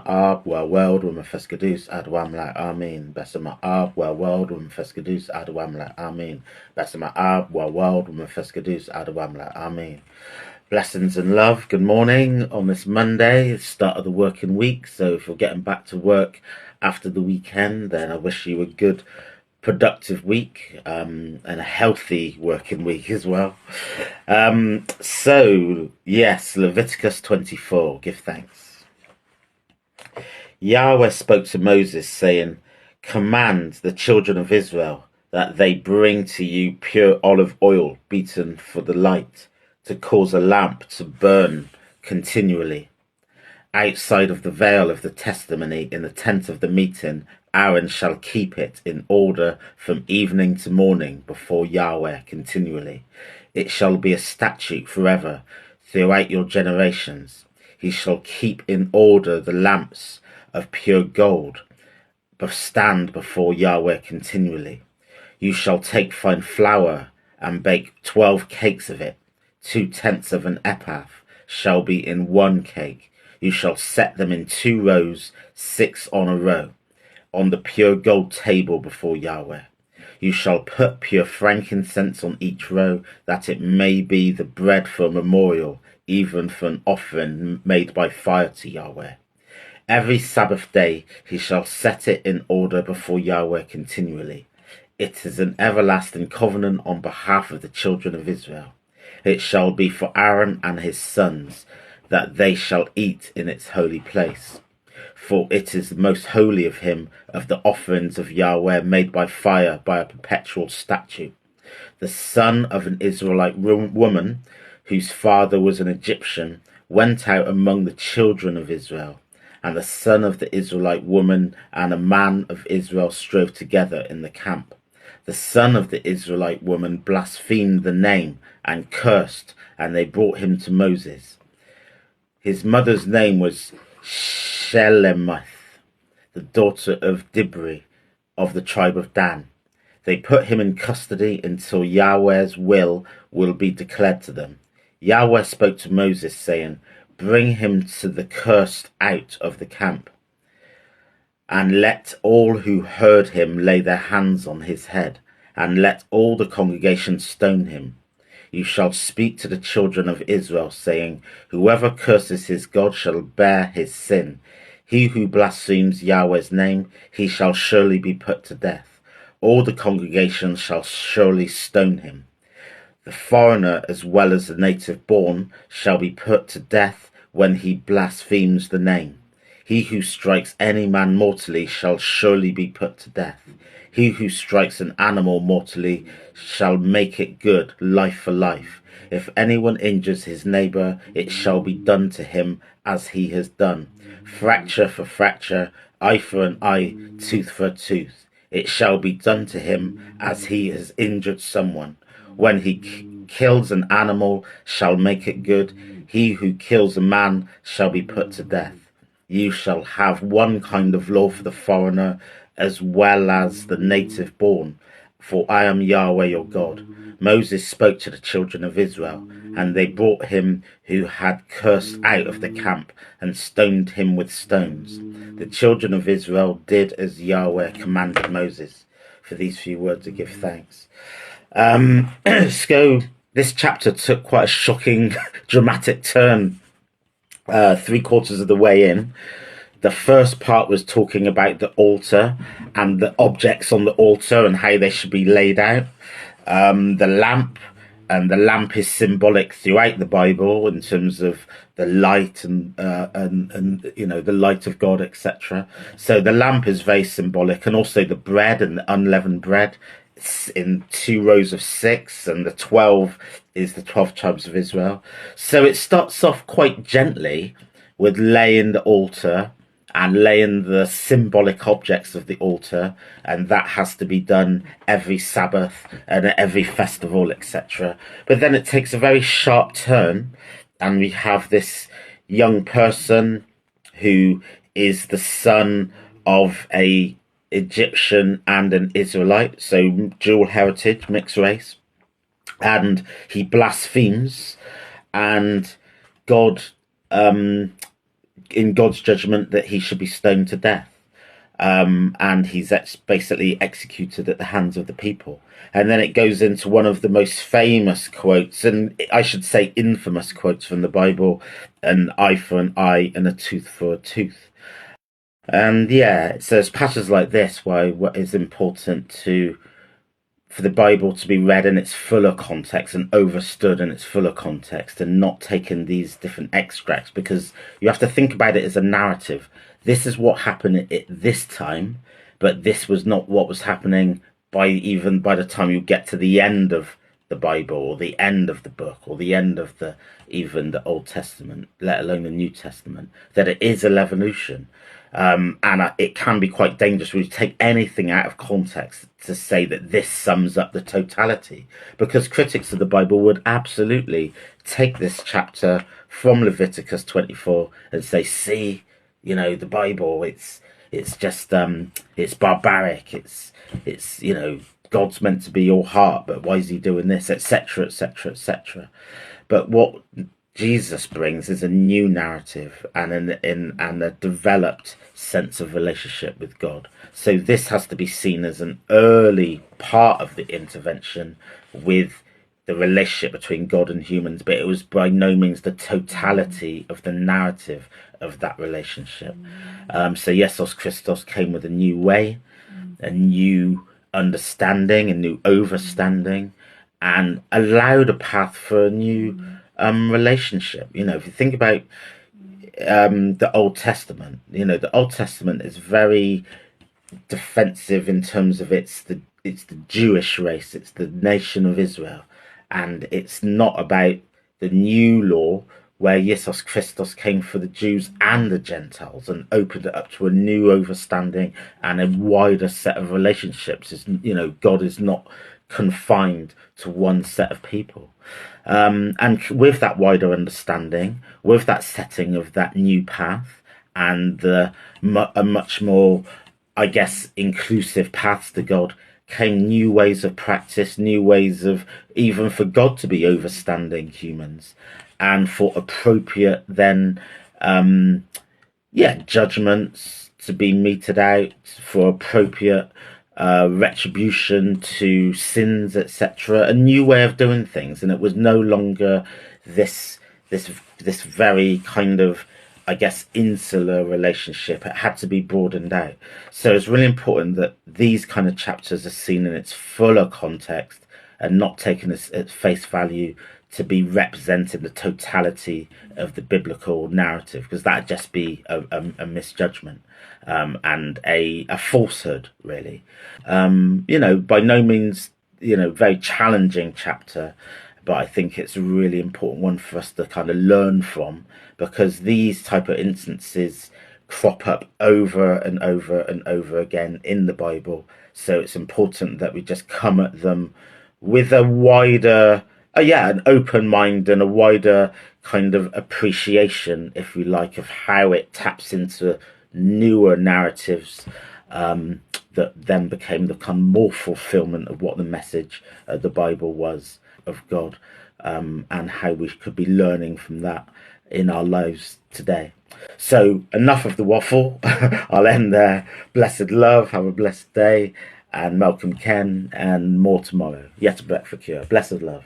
Ab, World, Woman Fescadus, Adwamla, Amen. Besama Ab, World, Woman Fescadus, Adwamla, Amen. Besama Ab, World, Woman Fescadus, Adwamla, Amen. Blessings and love. Good morning on this Monday, start of the working week. So if you're getting back to work after the weekend, then I wish you a good, productive week and a healthy working week as well. So yes, Leviticus 24. Give thanks. Yahweh spoke to Moses, saying, "Command the children of Israel that they bring to you pure olive oil beaten for the light, to cause a lamp to burn continually. Outside of the veil of the testimony in the tent of the meeting, Aaron shall keep it in order from evening to morning before Yahweh continually. It shall be a statute forever throughout your generations. He shall keep in order the lamps of pure gold, but stand before Yahweh continually. You shall take fine flour and bake 12 cakes of it. 2/10 of an ephah shall be in one cake. You shall set them in 2 rows, 6 on a row, on the pure gold table before Yahweh. You shall put pure frankincense on each row, that it may be the bread for a memorial, even for an offering made by fire to Yahweh. Every Sabbath day he shall set it in order before Yahweh continually. It is an everlasting covenant on behalf of the children of Israel. It shall be for Aaron and his sons, that they shall eat in its holy place. For it is the most holy of him, of the offerings of Yahweh made by fire by a perpetual statute. The son of an Israelite woman, whose father was an Egyptian, went out among the children of Israel. And the son of the Israelite woman and a man of Israel strove together in the camp. The son of the Israelite woman blasphemed the name and cursed, and they brought him to Moses. His mother's name was Shelemith, the daughter of Dibri, of the tribe of Dan. They put him in custody until Yahweh's will be declared to them. Yahweh spoke to Moses, saying, "Bring him to the cursed out of the camp, and let all who heard him lay their hands on his head, and let all the congregation stone him. You shall speak to the children of Israel, saying, Whoever curses his God shall bear his sin. He who blasphemes Yahweh's name, he shall surely be put to death. All the congregation shall surely stone him. The foreigner as well as the native born shall be put to death when he blasphemes the name. He who strikes any man mortally shall surely be put to death. He who strikes an animal mortally shall make it good, life for life. If anyone injures his neighbour, it shall be done to him as he has done. Fracture for fracture, eye for an eye, tooth for a tooth. It shall be done to him as he has injured someone. When he kills an animal, shall make it good. He who kills a man shall be put to death. You shall have one kind of law for the foreigner as well as the native born, for I am Yahweh your God." Moses spoke to the children of Israel, and they brought him who had cursed out of the camp and stoned him with stones. The children of Israel did as Yahweh commanded Moses. For these few words I give thanks. So this chapter took quite a shocking, dramatic turn 3/4 of the way in. The first part was talking about the altar and the objects on the altar and how they should be laid out. The lamp, and the lamp is symbolic throughout the Bible in terms of the light and you know, the light of God, etc. So the lamp is very symbolic, and also the bread and the unleavened bread. It's in 2 rows of 6, and the 12 is the 12 tribes of Israel. So it starts off quite gently with laying the altar and laying the symbolic objects of the altar, and that has to be done every Sabbath and at every festival, etc. But then it takes a very sharp turn, and we have this young person who is the son of a Egyptian and an Israelite, so dual heritage, mixed race, and he blasphemes, and God in God's judgment that he should be stoned to death. And he's basically executed at the hands of the people. And then it goes into one of the most famous quotes, and I should say infamous quotes from the Bible: an eye for an eye and a tooth for a tooth. And yeah, so it's passages like this why what is important to for the Bible to be read in its fuller context and overstood in its fuller context, and not taken these different extracts, because you have to think about it as a narrative. This is what happened at this time, but this was not what was happening by the time you get to the end of the Bible, or the end of the book, or the end of even the Old Testament, let alone the New Testament. That it is an evolution. And it can be quite dangerous when you take anything out of context to say that this sums up the totality, because critics of the Bible would absolutely take this chapter from Leviticus 24 and say, see, the Bible, it's just it's barbaric, it's God's meant to be your heart, but why is he doing this, etc., etc., etc. But what Jesus brings is a new narrative and a developed sense of relationship with God. So this has to be seen as an early part of the intervention with the relationship between God and humans, but it was by no means the totality of the narrative of that relationship. So Jesus Christos came with a new way, a new understanding, a new overstanding, and allowed a path for a new relationship. If you think about the Old Testament, the Old Testament is very defensive in terms of it's the Jewish race, it's the nation of Israel, and it's not about the new law where Jesus Christos came for the Jews and the Gentiles and opened it up to a new overstanding and a wider set of relationships. God is not confined to one set of people. And with that wider understanding, with that setting of that new path, and a much more, I guess, inclusive paths to God, came new ways of practice, new ways of even for God to be overstanding humans, and for appropriate then judgments to be meted out, for appropriate retribution to sins, etc. A new way of doing things, and it was no longer this very kind of, I guess, insular relationship. It had to be broadened out. So it's really important that these kind of chapters are seen in its fuller context and not taken at face value to be representing the totality of the biblical narrative, because that'd just be a misjudgment and a falsehood, really. By no means, very challenging chapter, but I think it's a really important one for us to kind of learn from, because these type of instances crop up over and over and over again in the Bible. So it's important that we just come at them with a wider, an open mind and a wider kind of appreciation, if we like, of how it taps into newer narratives that then became the kind of more fulfillment of what the message of the Bible was of God, and how we could be learning from that in our lives today. So enough of the waffle. I'll end there. Blessed love. Have a blessed day. And Malcolm Ken, and more tomorrow. Yet a Break for Cure. Blessed love.